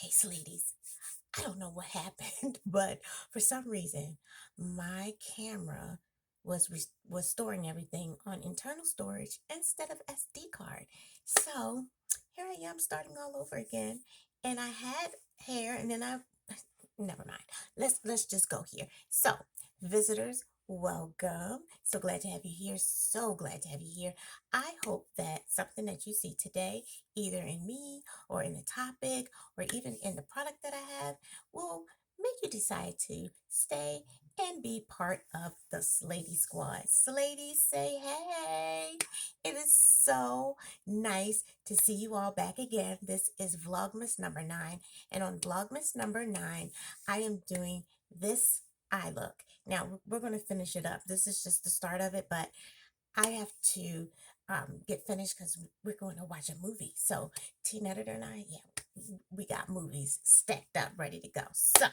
Okay, ladies, I don't know what happened, but for some reason, my camera was storing everything on internal storage instead of SD card. So here I am starting all over again, and I had hair, and then I never mind. Let's just go here. So, visitors, welcome. So glad to have you here. So glad to have you here. I hope that something that you see today, either in me or in the topic or even in the product that I have, will make you decide to stay and be part of the Slady Squad. Slady, say hey. It is so nice to see you all back again. This is Vlogmas number 9. And on Vlogmas number 9, I am doing this eye look. Now, we're going to finish it up. This is just the start of it, but I have to get finished because we're going to watch a movie. So, Teen Editor and I, yeah, we got movies stacked up, ready to go. So,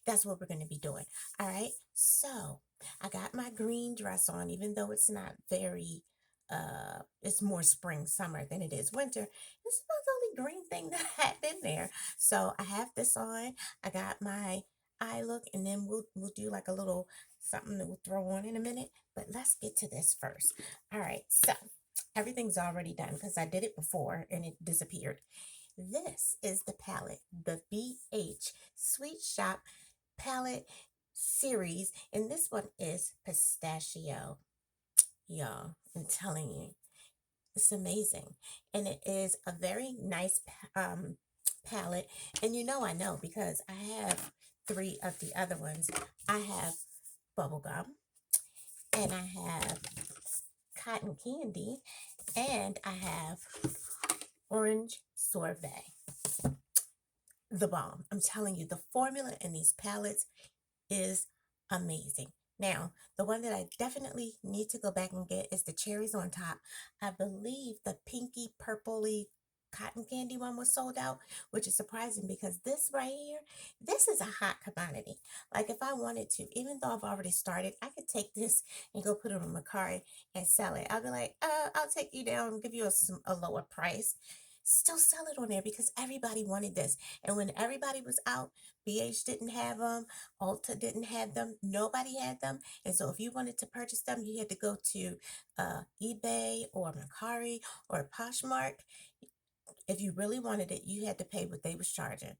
that's what we're going to be doing. All right. So, I got my green dress on, even though it's not very it's more spring summer than it is winter. This is the only green thing that I have in there. So I have this on. I got my eye look, and then we'll do like a little something that we'll throw on in a minute. But let's get to this first. All right, so everything's already done because I did it before and it disappeared. This is the palette, the BH Sweet Shop palette series, and this one is pistachio. Y'all, I'm telling you, it's amazing. And it is a very nice palette. And I know because I have three of the other ones. I have bubblegum, and I have cotton candy, and I have orange sorbet. The bomb. I'm telling you, the formula in these palettes is amazing. Now, the one that I definitely need to go back and get is the cherries on top. I believe the pinky purpley cotton candy one was sold out, which is surprising because this right here, this is a hot commodity. Like if I wanted to, even though I've already started, I could take this and go put it on my card and sell it. I'll be like, I'll take you down and give you a lower price. Still sell it on there because everybody wanted this. And when everybody was out, BH didn't have them. Ulta didn't have them. Nobody had them. And so if you wanted to purchase them, you had to go to eBay or Mercari or Poshmark. If you really wanted it, you had to pay what they was charging.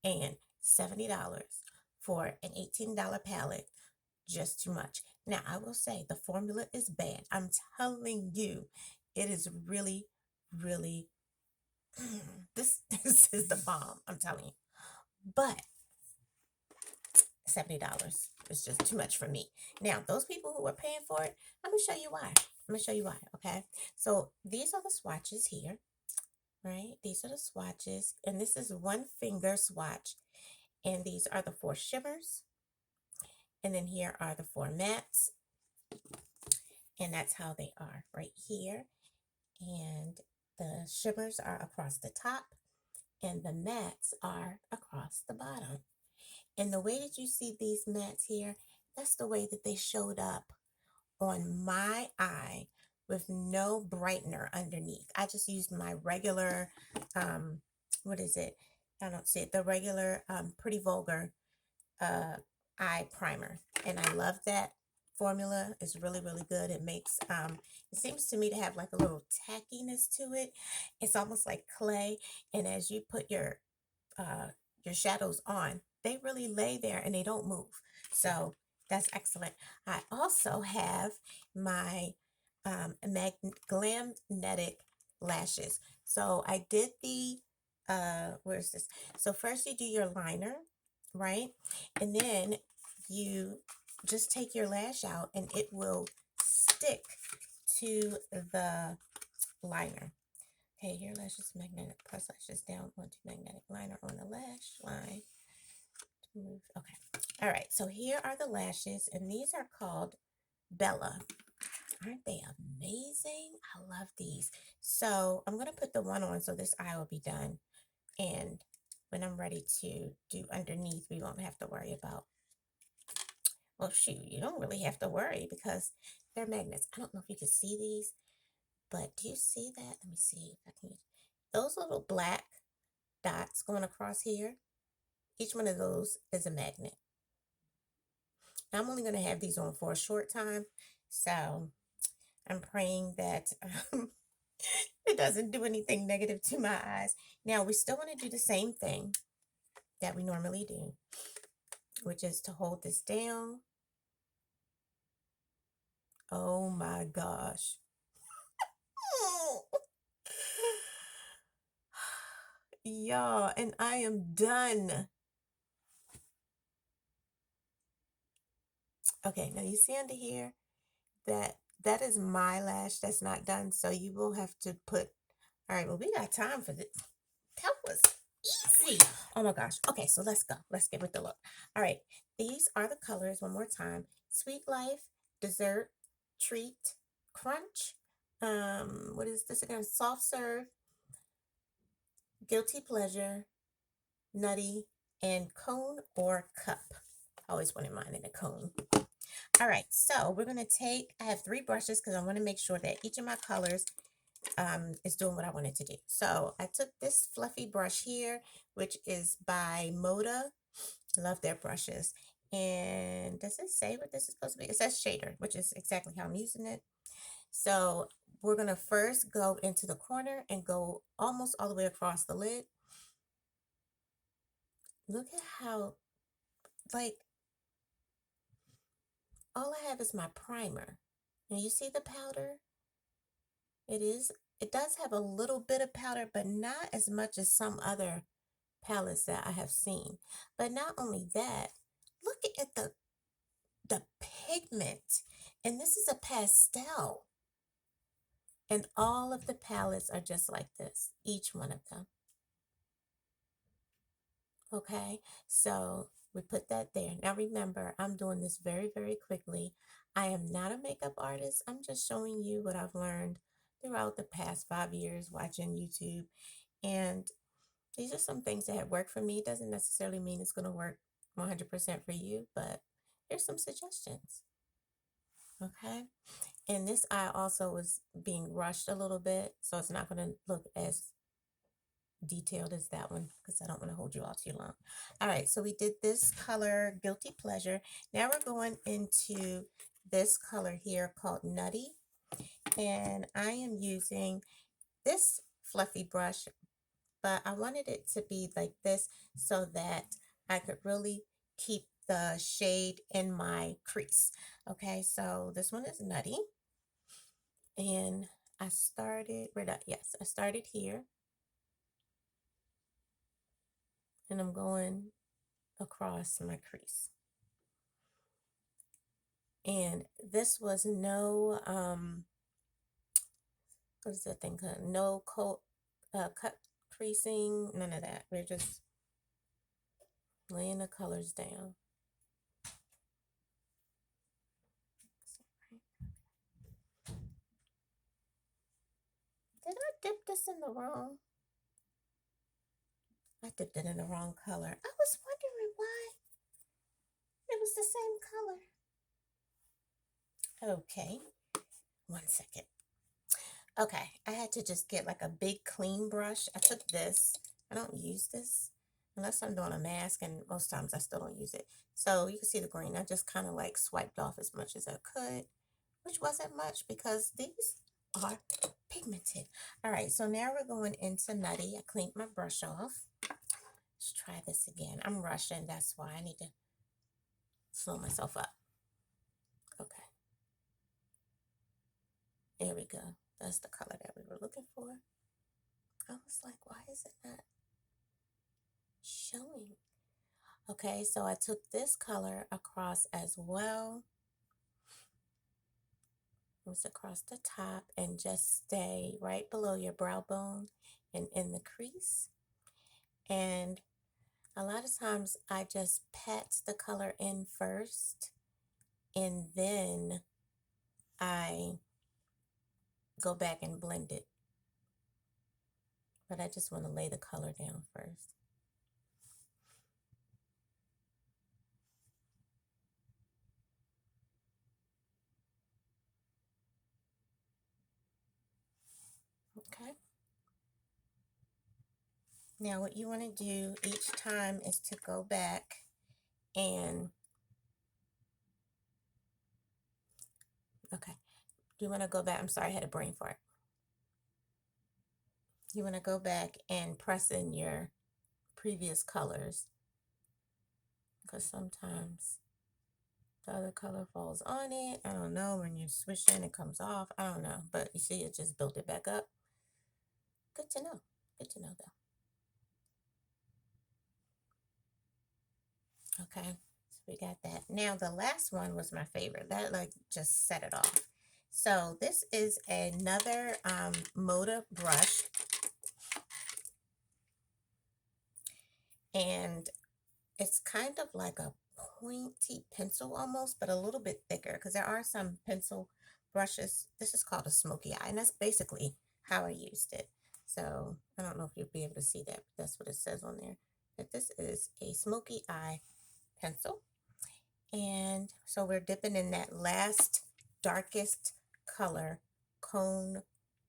And $70 for an $18 palette, just too much. Now, I will say the formula is bad. I'm telling you, it is really, really, this is the bomb. I'm telling you. But $70 is just too much for me. Now, those people who are paying for it, I'm gonna show you why. I'm gonna show you why. Okay. So these are the swatches here, right? These are the swatches, and this is one finger swatch, and these are the 4 shimmers, and then here are the 4 mattes, and that's how they are right here. And the shimmers are across the top, and the mattes are across the bottom. And the way that you see these mattes here, that's the way that they showed up on my eye with no brightener underneath. I just used my regular, what is it? I don't see it. The regular, Pretty Vulgar uh, eye primer. And I love that formula. It's really, really good. It makes, it seems to me to have like a little tackiness to it. It's almost like clay. And as you put your shadows on, they really lay there and they don't move. So that's excellent. I also have my glamnetic lashes. So I did the where's this? So first you do your liner, right? And then you just take your lash out and it will stick to the liner. Okay, your lashes magnetic, press lashes down onto magnetic liner on the lash line to move. Okay. All right. So here are the lashes, and these are called Bella. Aren't they amazing? I love these. So I'm going to put the one on so this eye will be done. And when I'm ready to do underneath, we won't have to worry about, well, shoot, you don't really have to worry because they're magnets. I don't know if you can see these, but do you see that? Let me see if I can. Those little black dots going across here, each one of those is a magnet. I'm only going to have these on for a short time, so I'm praying that it doesn't do anything negative to my eyes. Now, we still want to do the same thing that we normally do, which is to hold this down. Oh my gosh. Y'all, and I am done. Okay, now you see under here that that is my lash that's not done, so you will have to put, all right, well, we got time for this. That was easy. Oh my gosh. Okay, so let's go. Let's get with the look. All right, these are the colors one more time. Sweet Life, Dessert, Treat, Crunch, what is this again? Soft Serve, Guilty Pleasure, Nutty, and Cone or Cup. I always wanted mine in a cone. All right, so we're gonna take, I have 3 brushes because I want to make sure that each of my colors is doing what I wanted to do. So I took this fluffy brush here, which is by Moda. Love their brushes. And does it say what this is supposed to be? It says shader, which is exactly how I'm using it. So we're gonna first go into the corner and go almost all the way across the lid. Look at how, like, all I have is my primer. And you see the powder? It does have a little bit of powder, but not as much as some other palettes that I have seen. But not only that, look at the pigment. And this is a pastel. And all of the palettes are just like this, each one of them. Okay, so we put that there. Now remember, I'm doing this very, very quickly. I am not a makeup artist. I'm just showing you what I've learned throughout the past 5 years watching YouTube. And these are some things that have worked for me. Doesn't necessarily mean it's going to work 100% for you, but here's some suggestions. Okay. And this eye also was being rushed a little bit, so it's not going to look as detailed as that one because I don't want to hold you all too long. All right, so we did this color, Guilty Pleasure. Now we're going into this color here called Nutty. And I am using this fluffy brush, but I wanted it to be like this so that I could really keep the shade in my crease. Okay, so this one is Nutty. And I started, I started here. And I'm going across my crease. And this was no, what is that thing called? No cut creasing, none of that. We're just laying the colors down. Did I dip this in the wrong? I dipped it in the wrong color. I was wondering why it was the same color. Okay, 1 second. Okay, I had to just get like a big clean brush. I took this. I don't use this unless I'm doing a mask, and most times I still don't use it. So you can see the green. I just kind of like swiped off as much as I could, which wasn't much because these are pigmented. All right, so now we're going into Nutty. I cleaned my brush off. Let's try this again. I'm rushing. That's why I need to slow myself up. Okay. There we go. That's the color that we were looking for. I was like, why is it not showing? Okay, so I took this color across as well. It was across the top and just stay right below your brow bone and in the crease. And a lot of times I just pat the color in first and then I go back and blend it. But I just want to lay the color down first. Okay. Now what you want to do each time is to go back and, okay, you want to go back, I'm sorry, I had a brain fart. You want to go back and press in your previous colors, because sometimes the other color falls on it. I don't know, when you're swishing it comes off. I don't know, but you see it just built it back up. Good to know. Good to know though. Okay, so we got that. Now the last one was my favorite. That like just set it off. So this is another Moda brush, and it's kind of like a pointy pencil almost, but a little bit thicker, because there are some pencil brushes. This is called a smoky eye, and that's basically how I used it. So I don't know if you'll be able to see that, but that's what it says on there. But this is a smoky eye pencil. And so we're dipping in that last darkest color, cone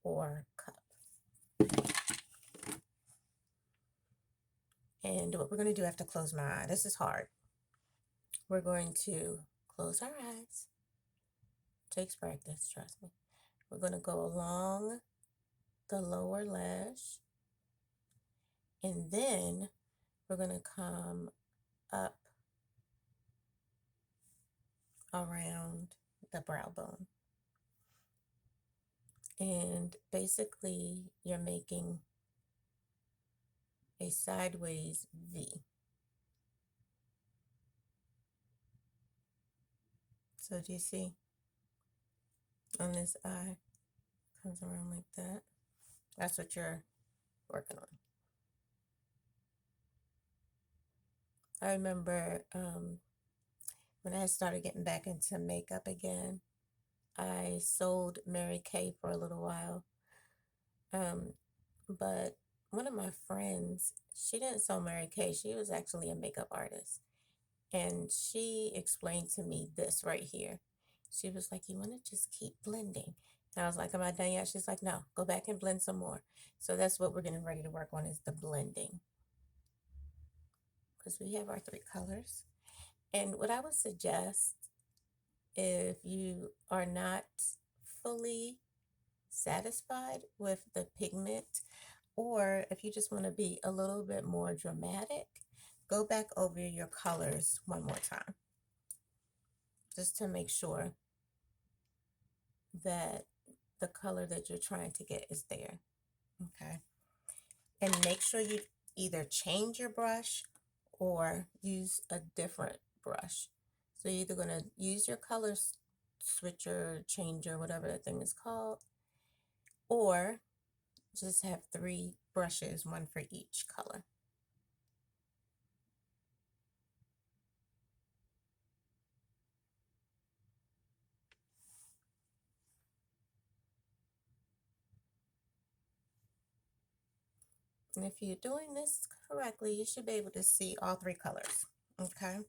or cup. And what we're going to do, I have to close my eye. This is hard. We're going to close our eyes. Takes practice, trust me. We're going to go along the lower lash, and then we're going to come up around the brow bone. And basically, you're making a sideways V. So do you see on this eye? Comes around like that. That's what you're working on. I remember when I started getting back into makeup again, I sold Mary Kay for a little while. But one of my friends, she didn't sell Mary Kay. She was actually a makeup artist. And she explained to me this right here. She was like, you want to just keep blending. And I was like, am I done yet? She's like, no, go back and blend some more. So that's what we're getting ready to work on, is the blending. Because we have our 3 colors. And what I would suggest, if you are not fully satisfied with the pigment, or if you just want to be a little bit more dramatic, go back over your colors one more time, just to make sure that the color that you're trying to get is there. Okay. And make sure you either change your brush or use a different brush. So you're either going to use your color switcher, changer, whatever that thing is called, or just have 3 brushes, one for each color. And if you're doing this correctly, you should be able to see all 3 colors. Okay,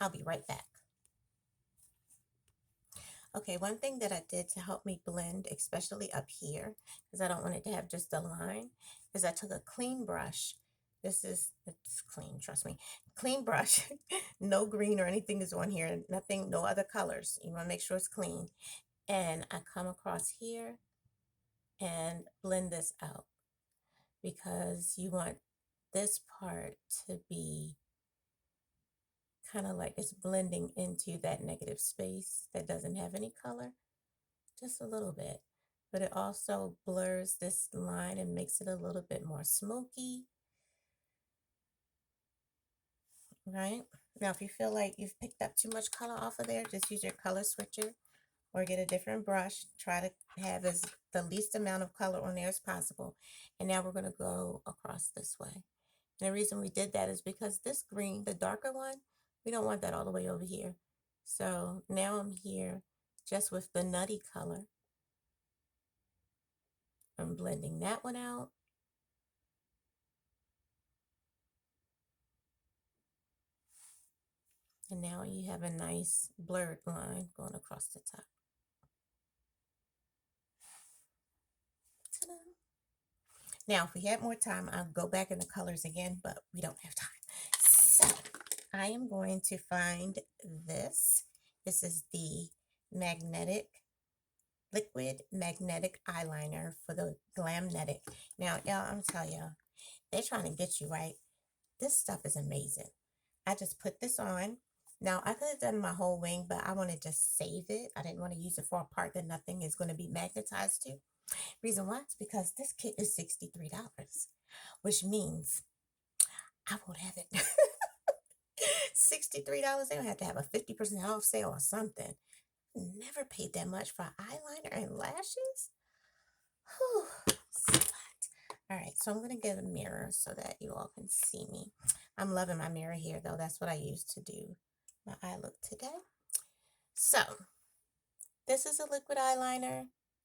I'll be right back. Okay, one thing that I did to help me blend, especially up here, because I don't want it to have just a line, is I took a clean brush. It's clean, trust me. Clean brush, no green or anything is on here, nothing, no other colors. You want to make sure it's clean. And I come across here and blend this out, because you want this part to be kind of like it's blending into that negative space that doesn't have any color, just a little bit. But it also blurs this line and makes it a little bit more smoky, right? Now, if you feel like you've picked up too much color off of there, just use your color switcher or get a different brush. Try to have the least amount of color on there as possible. And now we're going to go across this way. And the reason we did that is because this green, the darker one, we don't want that all the way over here. So now I'm here just with the nutty color. I'm blending that one out. And now you have a nice blurred line going across the top. Ta-da. Now, if we had more time, I'll go back in the colors again, but we don't have time. So I am going to find this. This is the liquid magnetic eyeliner for the Glamnetic. Now, y'all, I'm telling you, they're trying to get you right. This stuff is amazing. I just put this on. Now, I could have done my whole wing, but I want to just save it. I didn't want to use it for a part that nothing is going to be magnetized to. Reason why? It's because this kit is $63, which means I won't have it. $63. They don't have to have a 50% off sale or something. Never paid that much for eyeliner and lashes. Whew, slut. All right, so I'm going to get a mirror so that you all can see me. I'm loving my mirror here, though. That's what I use to do my eye look today. So, this is a liquid eyeliner.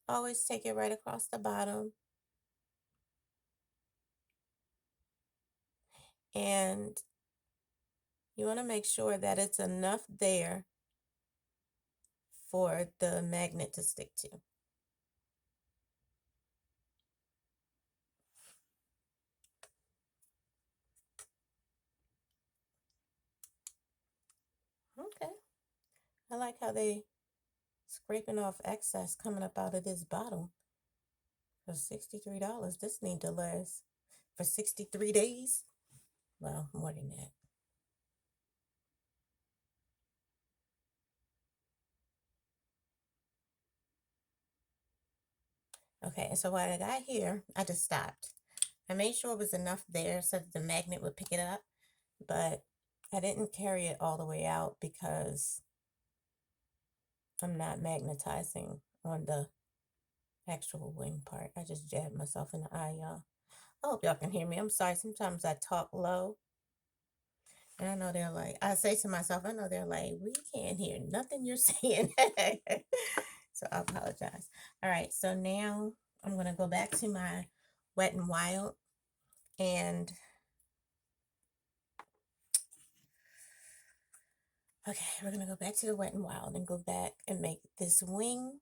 Always take it right across the bottom. And you want to make sure that it's enough there for the magnet to stick to. Okay. I like how they scraping off excess coming up out of this bottle for $63. This need to last for 63 days. Well, more than that. Okay, and so what I got here, I just stopped. I made sure it was enough there so that the magnet would pick it up, but I didn't carry it all the way out because I'm not magnetizing on the actual wing part. I just jabbed myself in the eye, y'all. I hope y'all can hear me. I'm sorry. Sometimes I talk low. And I know they're like, I say to myself, I know they're like, we can't hear nothing you're saying. So I apologize. All right. So now I'm going to go back to my Wet n Wild. And okay, we're going to go back to the Wet n Wild and go back and make this wing.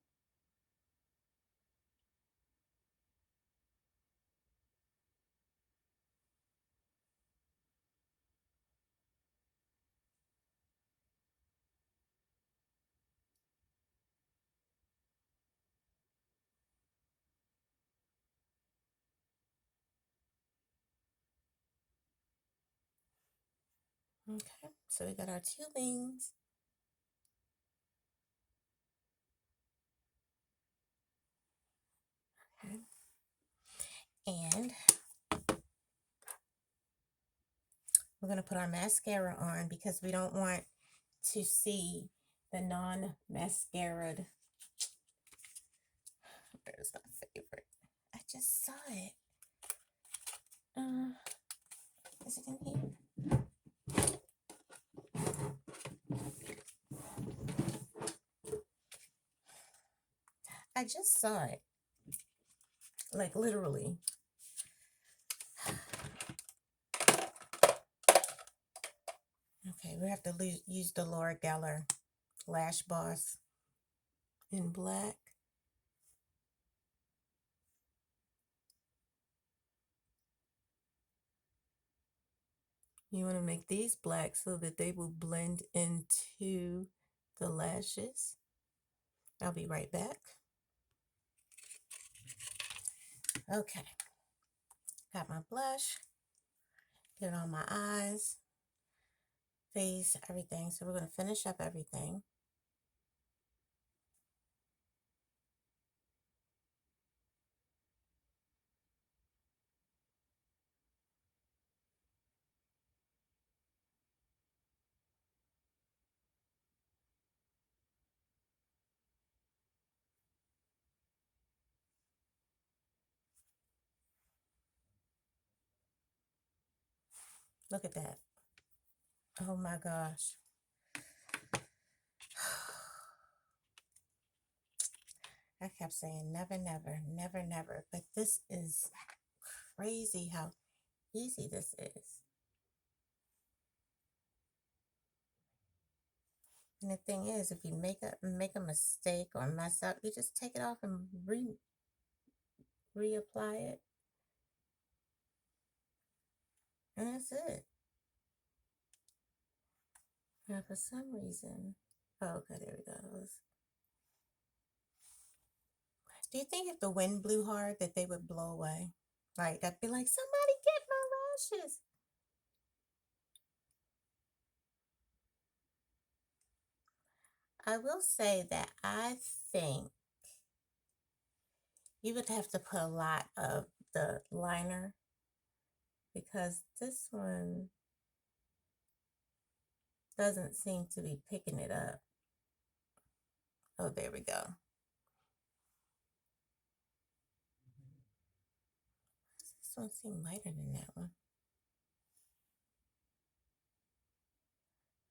Okay, so we got our two wings. Okay. And we're going to put our mascara on because we don't want to see the non-mascaraed. Where's my favorite? I just saw it. Is it in here? I just saw it. Like literally. Okay, we have to use the Laura Geller Lash Boss in black. You want to make these black so that they will blend into the lashes. I'll be right back. Okay, got my blush, get it on my eyes, face, everything. So we're going to finish up everything. Look at that. Oh my gosh. I kept saying never, never, never, never. But this is crazy how easy this is. And the thing is, if you make a mistake or mess up, you just take it off and reapply it. And that's it. Now, for some reason, oh, okay, there it goes. Do you think if the wind blew hard that they would blow away? Like, I'd be like, somebody get my lashes. I will say that I think you would have to put a lot of the liner because this one doesn't seem to be picking it up. Oh, there we go. This one seems lighter than that one.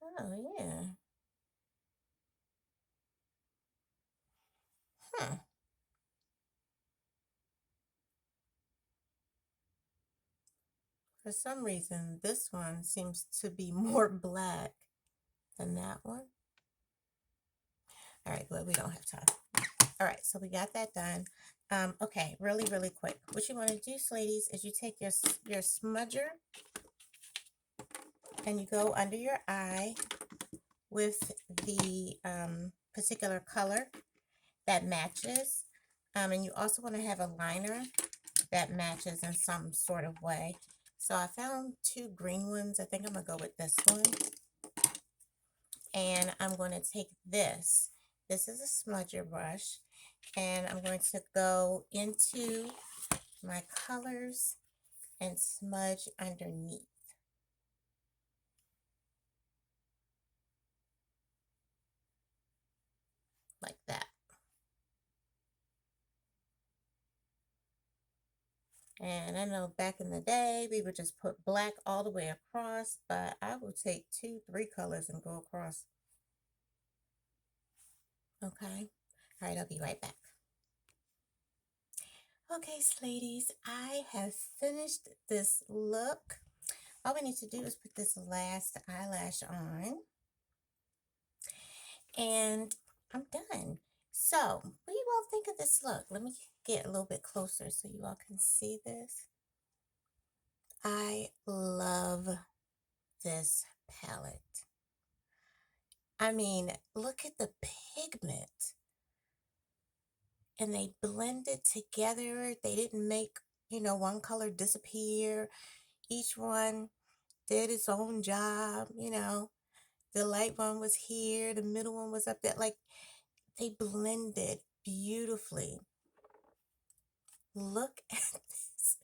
Oh, yeah. Huh. For some reason, this one seems to be more black than that one. All right, but we don't have time. All right, so we got that done. Okay, really quick. What you want to do, ladies, is you take your smudger and you go under your eye with the particular color that matches. And you also want to have a liner that matches in some sort of way. So I found two green ones. I think I'm going to go with this one. And I'm going to take this. This is a smudger brush. And I'm going to go into my colors and smudge underneath. Like that. And I know back in the day, we would just put black all the way across, but I will take 2, 3 colors and go across. Okay. All right, I'll be right back. Okay, ladies, I have finished this look. All we need to do is put this last eyelash on. And I'm done. So, what do you all think of this look? Let me get a little bit closer so you all can see this. I love this palette. I mean, look at the pigment. And they blended together. They didn't make, one color disappear. Each one did its own job, The light one was here, the middle one was up there. Like, they blended beautifully. Look at this.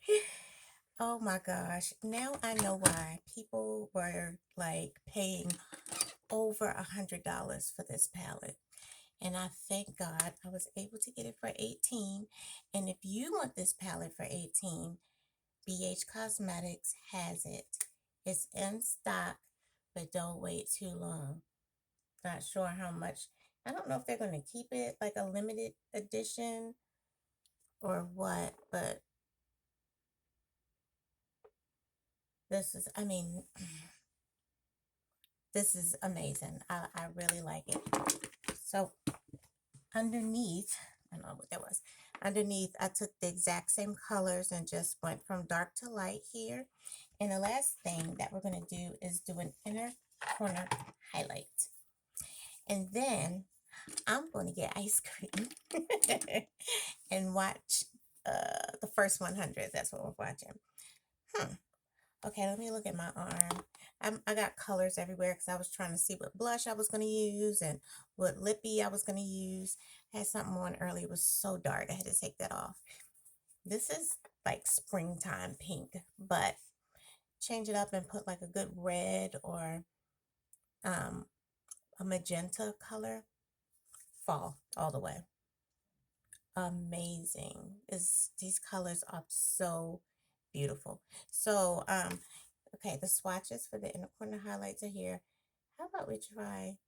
Oh my gosh. Now I know why people were like paying over $100 for this palette. And I thank God I was able to get it for $18. And if you want this palette for $18, BH Cosmetics has it. It's in stock, but don't wait too long. Not sure how much. I don't know if they're going to keep it like a limited edition or what, but this is, this is amazing. I really like it. So underneath, I don't know what that was. Underneath, I took the exact same colors and just went from dark to light here. And the last thing that we're going to do is do an inner corner highlight. And then I'm going to get ice cream and watch the first 100. That's what we're watching. Okay, let me look at my arm. I got colors everywhere because I was trying to see what blush I was going to use and what lippy I was going to use. I had something on earlier. It was so dark. I had to take that off. This is like springtime pink, but change it up and put like a good red or a magenta color. Fall all the way. Amazing. These colors are so beautiful. So, okay, the swatches for the inner corner highlights are here. How about we try,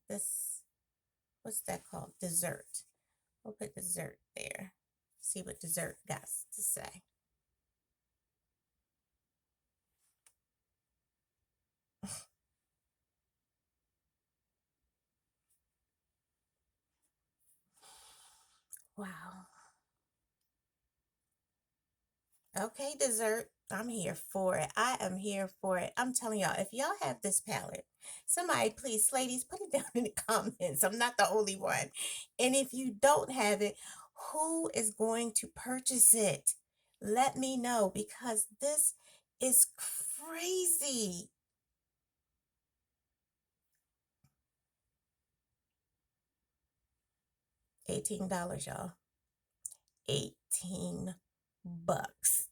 this, what's that called? Dessert. We'll put dessert there. See what dessert got to say. Wow. Okay, dessert. I'm here for it. I am here for it. I'm telling y'all, if y'all have this palette, somebody please, ladies, put it down in the comments. I'm not the only one. And if you don't have it, who is going to purchase it? Let me know because this is crazy. $18, y'all. 18 bucks.